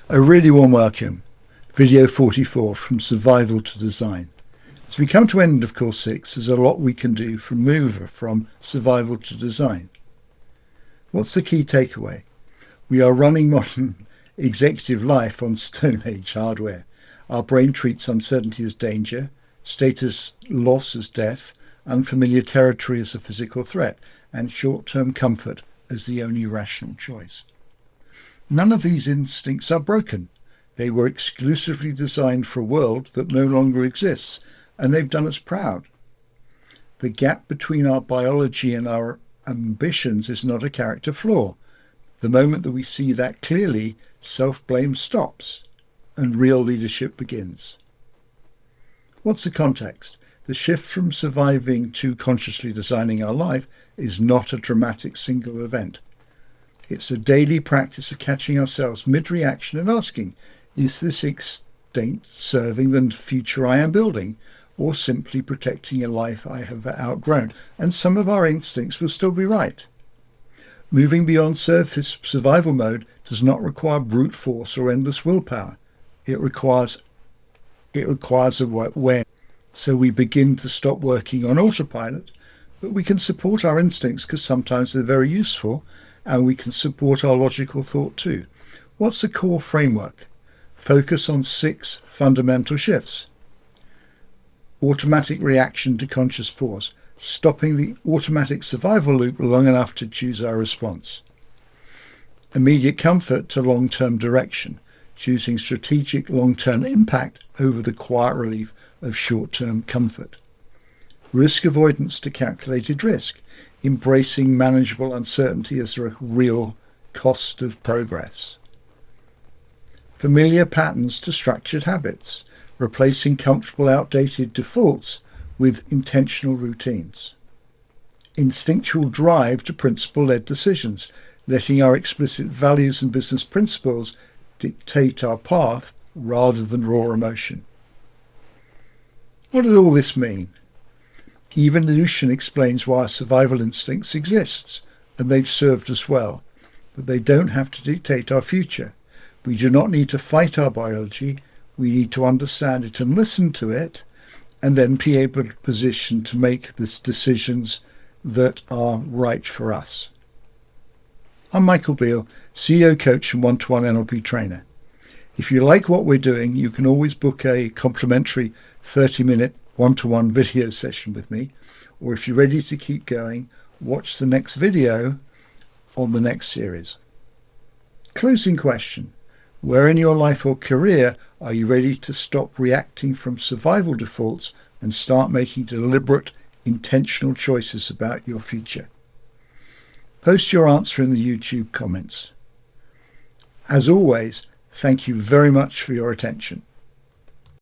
A really warm welcome. Video 44, From Survival to Design. As we come to end of course 6, there's a lot we can do from move from survival to design. What's the key takeaway? We are running modern executive life on Stone Age hardware. Our brain treats uncertainty as danger, status loss as death, unfamiliar territory as a physical threat, and short-term comfort as the only rational choice. None of these instincts are broken. They were exclusively designed for a world that no longer exists, and they've done us proud. The gap between our biology and our ambitions is not a character flaw. The moment that we see that clearly, self-blame stops and real leadership begins. What's the context? The shift from surviving to consciously designing our life is not a dramatic single event. It's a daily practice of catching ourselves mid-reaction and asking, is this instinct serving the future I am building, or simply protecting a life I have outgrown? And some of our instincts will still be right. Moving beyond surface survival mode does not require brute force or endless willpower. It requires awareness. So we begin to stop working on autopilot, but we can support our instincts because sometimes they're very useful, and we can support our logical thought too. What's the core framework? Focus on 6 fundamental shifts. Automatic reaction to conscious pause, stopping the automatic survival loop long enough to choose our response. Immediate comfort to long-term direction, choosing strategic long-term impact over the quiet relief of short-term comfort. Risk avoidance to calculated risk, embracing manageable uncertainty as a real cost of progress. Familiar patterns to structured habits, replacing comfortable outdated defaults with intentional routines. Instinctual drive to principle-led decisions, letting our explicit values and business principles dictate our path rather than raw emotion. What does all this mean? Evolution explains why our survival instincts exist, and they've served us well, but they don't have to dictate our future. We do not need to fight our biology. We need to understand it and listen to it, and then be able to position to make the decisions that are right for us. I'm Michael Beale, CEO coach and one-to-one NLP trainer. If you like what we're doing, you can always book a complimentary 30-minute one-to-one video session with me, or if you're ready to keep going, watch the next video on the next series. Closing question. Where in your life or career are you ready to stop reacting from survival defaults and start making deliberate, intentional choices about your future? Post your answer in the YouTube comments. As always, thank you very much for your attention.